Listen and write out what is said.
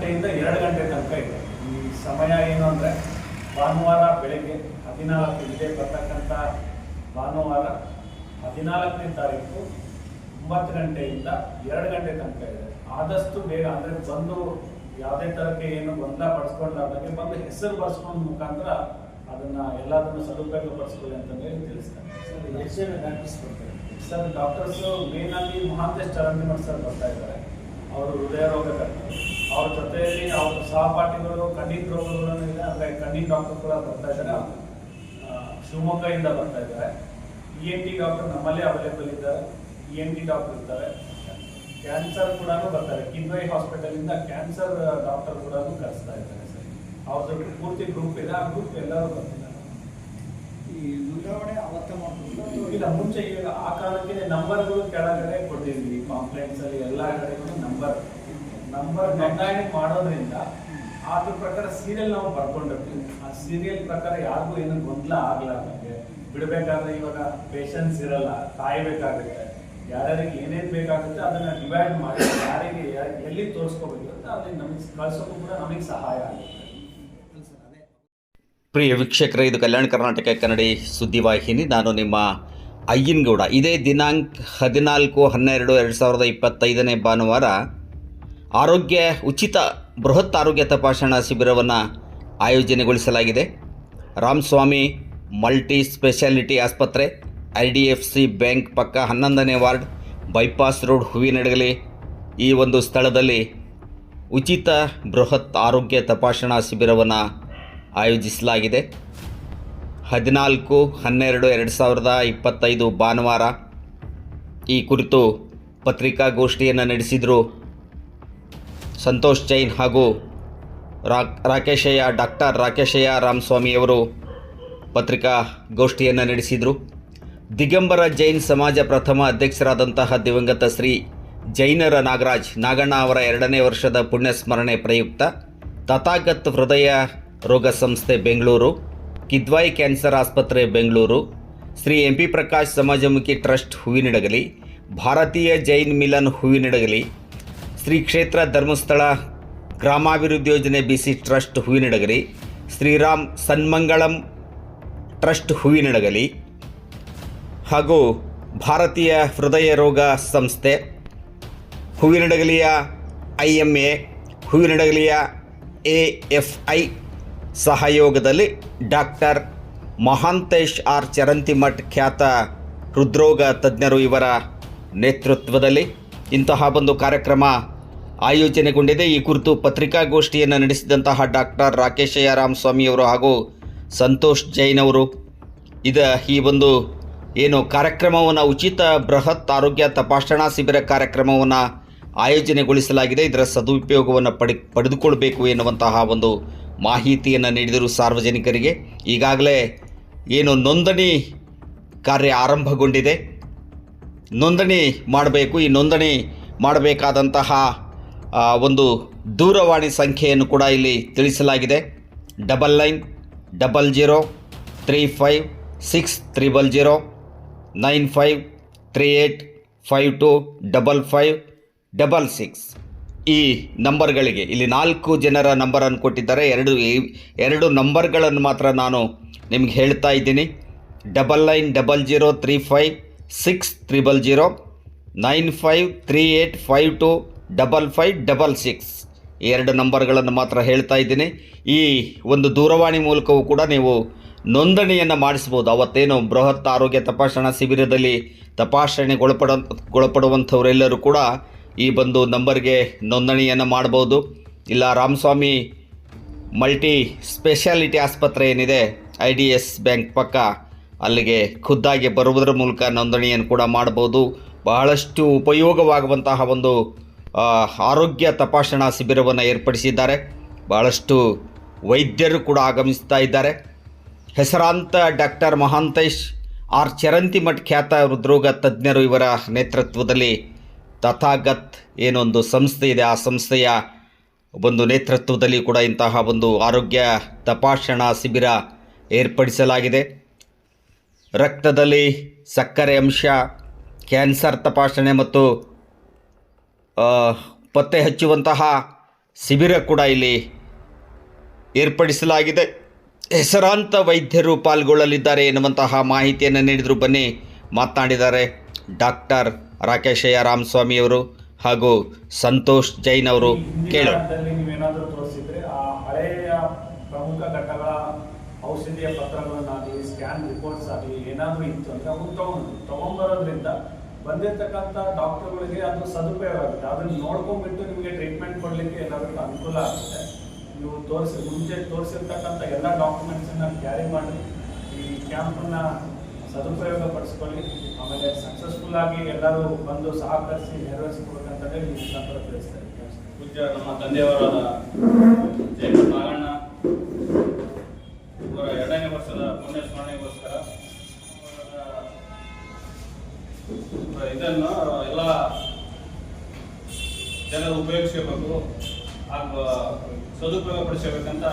ಗಂಟೆಯಿಂದ 2 ಗಂಟೆ ತನಕ ಇದೆ. ಈ ಸಮಯ ಏನು ಅಂದರೆ ಭಾನುವಾರ ಬೆಳಗ್ಗೆ 14 ಇದೆ ಬರ್ತಕ್ಕಂಥ ಭಾನುವಾರ 14ನೇ ತಾರೀಕು 9 ಗಂಟೆಯಿಂದ 2 ಗಂಟೆ ತನಕ ಇದೆ. ಆದಷ್ಟು ಬೇಗ ಅಂದರೆ ಬಂದು ಯಾವುದೇ ಥರಕ್ಕೆ ಏನು ಗೊಂದಲ ಪಡಿಸ್ಕೊಂಡಾಗೆ ಬಂದು ಹೆಸರು ಬರ್ಸ್ಕೊಂಡು ಮುಖಾಂತರ ಅದನ್ನು ಎಲ್ಲದನ್ನು ಸದುಪಯೋಗ ಪಡಿಸ್ಕೊಳ್ಳಿ ಅಂತಂದೇಳಿ ತಿಳಿಸ್ತಾರೆ. ಸರ್ ಡಾಕ್ಟರ್ಸು ಮೇನಲ್ಲಿ ಮಹಾಂತೇಶ್ ಚರಂತಿಮಠ್ ಸರ್ ಬರ್ತಾ ಇದ್ದಾರೆ. ಅವರು ಹೃದಯ ರೋಗ ತಜ್ಞರು. ಅವ್ರ ಜೊತೆಯಲ್ಲಿ ಅವ್ರ ಸಹಪಾಠಿಗಳು ಕಣ್ಣಿನ ರೋಗಗಳನ್ನು ಇದೆ, ಅಂದರೆ ಕಣ್ಣಿನ ಡಾಕ್ಟರ್ ಕೂಡ ಬರ್ತಾ ಇದ್ದಾರೆ. ಶಿವಮೊಗ್ಗದಿಂದ ಬರ್ತಾ ಇದ್ದಾರೆ. ENT ಡಾಕ್ಟರ್ ನಮ್ಮಲ್ಲೇ ಅವೈಲೇಬಲ್ ಇದ್ದಾರೆ. ENT ಡಾಕ್ಟರ್ ಇದ್ದಾರೆ. ಕ್ಯಾನ್ಸರ್ ಕೂಡ ಬರ್ತಾರೆ. ಕಿದ್ವಾಯಿ ಹಾಸ್ಪಿಟಲಿಂದ ಕ್ಯಾನ್ಸರ್ ಡಾಕ್ಟರ್ ಕೂಡ ಕಳಿಸ್ತಾ ಇದ್ದಾರೆ ಸರ್. ಅವ್ರದ್ದು ಪೂರ್ತಿ ಗ್ರೂಪ್ ಇದೆ. ಆ ಗ್ರೂಪ್ ಎಲ್ಲರೂ ಬರ್ತಿದ್ದಾರೆ. ಈ ದುರ್ಗಾವಣೆ ಅವತ್ತ ಮಾಡ್ಕೊಂಡು ಇಲ್ಲ, ಮುಂಚೆ ಈಗ ಆ ಕಾಲಕ್ಕೆ ನಂಬರ್ಗಳು ಕೆಳಗಡೆ ಕೊಟ್ಟಿದ್ವಿ. ಕಾಂಪ್ಲೇಂಟ್ಸ್ ಅಲ್ಲಿ ಎಲ್ಲ ಕಡೆಗೂ ನಂಬರ್ ನೋಂದಣಿ ಮಾಡೋದ್ರಿಂದ ಅದ್ರ ಪ್ರಕಾರ ಸೀರಿಯಲ್ ನಾವು ಬರ್ಕೊಂಡಿರ್ತೀವಿ. ಆ ಸೀರಿಯಲ್ ಪ್ರಕಾರ ಯಾರಿಗೂ ಏನು ಗೊಂದಲ ಆಗ್ಲಾರ್ದಂಗೆ ಬಿಡಬೇಕಾದ್ರೆ ಇವಾಗ ಪೇಷನ್ಸ್ ಇರಲ್ಲ, ಕಾಯಬೇಕಾಗುತ್ತೆ. ಯಾರ್ಯಾರಿಗೆ ಏನೇನು ಬೇಕಾಗುತ್ತೆ ಅದನ್ನ ಡಿವೈಡ್ ಮಾಡಿ ಯಾರಿಗೆ ಎಲ್ಲಿ ತೋರಿಸ್ಕೋಬೇಕು ಅಂತ ಅದನ್ನ ನಮಗೆ ಕಳ್ಸೋಕ್ಕೂ ಕೂಡ ನಮಗೆ ಸಹಾಯ ಆಗುತ್ತೆ. ಪ್ರಿಯ ವೀಕ್ಷಕರೇ, ಇದು ಕಲ್ಯಾಣ ಕರ್ನಾಟಕ ಕನ್ನಡಿ ಸುದ್ದಿವಾಹಿನಿ. ನಾನು ನಿಮ್ಮ ಅಯ್ಯನಗೌಡ. ಇದೇ ದಿನಾಂಕ 14/12/2025 ಭಾನುವಾರ ಉಚಿತ ಬೃಹತ್ ಆರೋಗ್ಯ ತಪಾಸಣಾ ಶಿಬಿರವನ್ನು ಆಯೋಜನೆಗೊಳಿಸಲಾಗಿದೆ. ರಾಮಸ್ವಾಮಿ ಮಲ್ಟಿ ಸ್ಪೆಷಾಲಿಟಿ ಆಸ್ಪತ್ರೆ, IDFC ಬ್ಯಾಂಕ್ ಪಕ್ಕ 11ನೇ ವಾರ್ಡ್, ಬೈಪಾಸ್ ರೋಡ್, ಹೂವಿನಡಗಲಿ. ಈ ಒಂದು ಸ್ಥಳದಲ್ಲಿ ಉಚಿತ ಬೃಹತ್ ಆರೋಗ್ಯ ತಪಾಸಣಾ ಶಿಬಿರವನ್ನು ಆಯೋಜಿಸಲಾಗಿದೆ. 14/12/2025 ಭಾನುವಾರ ಈ ಕುರಿತು ಪತ್ರಿಕಾಗೋಷ್ಠಿಯನ್ನು ನಡೆಸಿದರು ಸಂತೋಷ್ ಜೈನ್ ಹಾಗೂ ಡಾಕ್ಟರ್ ರಾಕೇಶಯ್ಯ ರಾಮಸ್ವಾಮಿಯವರು ಪತ್ರಿಕಾಗೋಷ್ಠಿಯನ್ನು ನಡೆಸಿದರು. ದಿಗಂಬರ ಜೈನ್ ಸಮಾಜ ಪ್ರಥಮ ಅಧ್ಯಕ್ಷರಾದಂತಹ ದಿವಂಗತ ಶ್ರೀ ಜೈನರ ನಾಗಣ್ಣ ಅವರ 2ನೇ ವರ್ಷದ ಪುಣ್ಯಸ್ಮರಣೆ ಪ್ರಯುಕ್ತ ತಥಾಗತ್ ಹೃದಯ ರೋಗ ಸಂಸ್ಥೆ ಬೆಂಗಳೂರು, ಕಿದ್ವಾಯಿ ಕ್ಯಾನ್ಸರ್ ಆಸ್ಪತ್ರೆ ಬೆಂಗಳೂರು, ಶ್ರೀ MP ಪ್ರಕಾಶ್ ಸಮಾಜಮುಖಿ ಟ್ರಸ್ಟ್ ಹೂವಿನಡಗಲಿ, ಭಾರತೀಯ ಜೈನ್ ಮಿಲನ್ ಹೂವಿನಡಗಲಿ, ಶ್ರೀ ಕ್ಷೇತ್ರ ಧರ್ಮಸ್ಥಳ ಗ್ರಾಮಾಭಿವೃದ್ಧಿ ಯೋಜನೆ BC trust Hoovinahadagali, Shriram ಸನ್ಮಂಗಳಂ trust Hoovinahadagali ಹಾಗೂ ಭಾರತೀಯ ಹೃದಯ ರೋಗ ಸಂಸ್ಥೆ ಹೂವಿನಡಗಲಿಯ IMA, ಹೂವಿನಡಗಲಿಯ AFI ಸಹಯೋಗದಲ್ಲಿ ಡಾಕ್ಟರ್ ಮಹಾಂತೇಶ್ ಚರಂತಿಮಠ್ ಖ್ಯಾತ ಹೃದ್ರೋಗ ತಜ್ಞರು ಇವರ ನೇತೃತ್ವದಲ್ಲಿ ಇಂತಹ ಒಂದು ಕಾರ್ಯಕ್ರಮ ಆಯೋಜನೆಗೊಂಡಿದೆ. ಈ ಕುರಿತು ಪತ್ರಿಕಾಗೋಷ್ಠಿಯನ್ನು ನಡೆಸಿದಂತಹ ಡಾಕ್ಟರ್ ರಾಕೇಶಯ್ಯ ರಾಮಸ್ವಾಮಿಯವರು ಹಾಗೂ ಸಂತೋಷ್ ಜೈನ್ ಅವರು ಈ ಒಂದು ಏನು ಕಾರ್ಯಕ್ರಮವನ್ನು ಉಚಿತ ಬೃಹತ್ ಆರೋಗ್ಯ ತಪಾಸಣಾ ಶಿಬಿರ ಕಾರ್ಯಕ್ರಮವನ್ನು ಆಯೋಜನೆಗೊಳಿಸಲಾಗಿದೆ. ಇದರ ಸದುಪಯೋಗವನ್ನು ಪಡೆದುಕೊಳ್ಬೇಕು ಎನ್ನುವಂತಹ ಒಂದು ಮಾಹಿತಿಯನ್ನು ನೀಡಿದರು ಸಾರ್ವಜನಿಕರಿಗೆ. ಈಗಾಗಲೇ ಏನು ನೋಂದಣಿ ಕಾರ್ಯ ಆರಂಭಗೊಂಡಿದೆ. ನೋಂದಣಿ ಮಾಡಬೇಕು. ಈ ನೋಂದಣಿ ಮಾಡಬೇಕಾದಂತಹ ಒಂದು ದೂರವಾಣಿ ಸಂಖ್ಯೆಯನ್ನು ಕೂಡ ಇಲ್ಲಿ ತಿಳಿಸಲಾಗಿದೆ. 9900356500 9538525556 ಈ ನಂಬರ್ಗಳಿಗೆ ಇಲ್ಲಿ 4 ಜನರ ನಂಬರನ್ನು ಕೊಟ್ಟಿದ್ದಾರೆ. ಎರಡು ನಂಬರ್ಗಳನ್ನು ಮಾತ್ರ ನಾನು ನಿಮಗೆ ಹೇಳ್ತಾ ಇದ್ದೀನಿ. 9900356500 9538525556 ಈ 2 ನಂಬರ್ಗಳನ್ನು ಮಾತ್ರ ಹೇಳ್ತಾ ಇದ್ದೀನಿ. ಈ ಒಂದು ದೂರವಾಣಿ ಮೂಲಕವೂ ಕೂಡ ನೀವು ನೋಂದಣಿಯನ್ನು ಮಾಡಿಸ್ಬೋದು. ಅವತ್ತೇನು ಬೃಹತ್ ಆರೋಗ್ಯ ತಪಾಸಣಾ ಶಿಬಿರದಲ್ಲಿ ತಪಾಸಣೆಗೊಳಪಡುವಂಥವರೆಲ್ಲರೂ ಕೂಡ ಈ ಒಂದು ನಂಬರ್ಗೆ ನೋಂದಣಿಯನ್ನು ಮಾಡ್ಬೋದು. ಇಲ್ಲ ರಾಮಸ್ವಾಮಿ ಮಲ್ಟಿ ಸ್ಪೆಷಾಲಿಟಿ ಆಸ್ಪತ್ರೆ ಏನಿದೆ IDS ಬ್ಯಾಂಕ್ ಪಕ್ಕ, ಅಲ್ಲಿಗೆ ಖುದ್ದಾಗಿ ಬರುವುದರ ಮೂಲಕ ನೋಂದಣಿಯನ್ನು ಕೂಡ ಮಾಡ್ಬೋದು. ಬಹಳಷ್ಟು ಉಪಯೋಗವಾಗುವಂತಹ ಒಂದು ಆರೋಗ್ಯ ತಪಾಸಣಾ ಶಿಬಿರವನ್ನು ಏರ್ಪಡಿಸಿದ್ದಾರೆ. ಬಹಳಷ್ಟು ವೈದ್ಯರು ಕೂಡ ಆಗಮಿಸ್ತಾ ಇದ್ದಾರೆ. ಹೆಸರಾಂತ ಡಾಕ್ಟರ್ ಮಹಾಂತೇಶ್ ಚರಂತಿಮಠ್ ಖ್ಯಾತ ಹೃದ್ರೋಗ ತಜ್ಞರು ಇವರ ನೇತೃತ್ವದಲ್ಲಿ ತಥಾಗತ್ ಏನೊಂದು ಸಂಸ್ಥೆ ಇದೆ, ಆ ಸಂಸ್ಥೆಯ ಒಂದು ನೇತೃತ್ವದಲ್ಲಿ ಕೂಡ ಇಂತಹ ಒಂದು ಆರೋಗ್ಯ ತಪಾಸಣಾ ಶಿಬಿರ ಏರ್ಪಡಿಸಲಾಗಿದೆ. ರಕ್ತದಲ್ಲಿ ಸಕ್ಕರೆ ಅಂಶ, ಕ್ಯಾನ್ಸರ್ ತಪಾಸಣೆ ಮತ್ತು ಪತ್ತೆ ಹಚ್ಚುವಂತಹ ಶಿಬಿರ ಕೂಡ ಇಲ್ಲಿ ಏರ್ಪಡಿಸಲಾಗಿದೆ. ಹೆಸರಾಂತ ವೈದ್ಯರು ಪಾಲ್ಗೊಳ್ಳಲಿದ್ದಾರೆ ಎನ್ನುವಂತಹ ಮಾಹಿತಿಯನ್ನು ನೀಡಿದರು. ಬನ್ನಿ ಮಾತನಾಡಿದ್ದಾರೆ ಡಾಕ್ಟರ್ ರಾಕೇಶಯ್ಯ ರಾಮಸ್ವಾಮಿಯವರು ಹಾಗೂ ಸಂತೋಷ್ ಜೈನ್ ಅವರು. ಕೇಳೋಣ. ನೀವೇನಾದರೂ ತೋರಿಸಿದ್ರೆ ಆ ಹಳೆಯ ಪ್ರಮುಖ ಘಟ್ಟಗಳ ಔಷಧಿಯ ಪತ್ರಗಳನ್ನಾಗಲಿ ಸ್ಕ್ಯಾನ್ ರಿಪೋರ್ಟ್ಸ್ ಆಗಲಿ ಏನಾದರೂ ಇತ್ತು ಅಂದರೆ ಅವು ತಗೊಂಬರೋದ್ರಿಂದ ಬಂದಿರತಕ್ಕಂಥ ಡಾಕ್ಟರ್ಗಳಿಗೆ ಅದು ಸದುಪಯೋಗ ಆಗುತ್ತೆ. ಅದನ್ನು ನೋಡ್ಕೊಂಡ್ಬಿಟ್ಟು ನಿಮಗೆ ಟ್ರೀಟ್ಮೆಂಟ್ ಕೊಡಲಿಕ್ಕೆ ಎಲ್ಲರಿಗೂ ಅನುಕೂಲ ಆಗುತ್ತೆ. ನೀವು ಮುಂಚೆ ತೋರಿಸಿರ್ತಕ್ಕಂಥ ಎಲ್ಲ ಡಾಕ್ಯುಮೆಂಟ್ಸನ್ನು ಕ್ಯಾರಿ ಮಾಡಿ ಈ ಕ್ಯಾಂಪನ್ನು ಸದುಪಯೋಗ ಪಡಿಸ್ಕೊಳ್ಳಿ. ಆಮೇಲೆ ಸಕ್ಸಸ್ಫುಲ್ ಆಗಿ ಎಲ್ಲರೂ ಬಂದು ಸಹಕರಿಸಿ ನೆರವೇರಿಸಿಕೊಡ್ಬೇಕಂತೇಳಿ ಈ ಮುಖಾಂತರ ತಿಳಿಸ್ತಾ ಇದ್ದೀನಿ. ಪೂಜ್ಯ ನಮ್ಮ ತಂದೆಯವರಾದ ಜೈನ ನಾಗಣ್ಣ ಇವರ 2ನೇ ವರ್ಷದ ಪುಣ್ಯ ಸ್ಮರಣೆಗೋಸ್ಕರ ಇದನ್ನು ಎಲ್ಲ ಜನರು ಉಪಯೋಗಿಸಬೇಕು ಹಾಗೂ ಸದುಪಯೋಗ ಪಡಿಸಬೇಕಂತ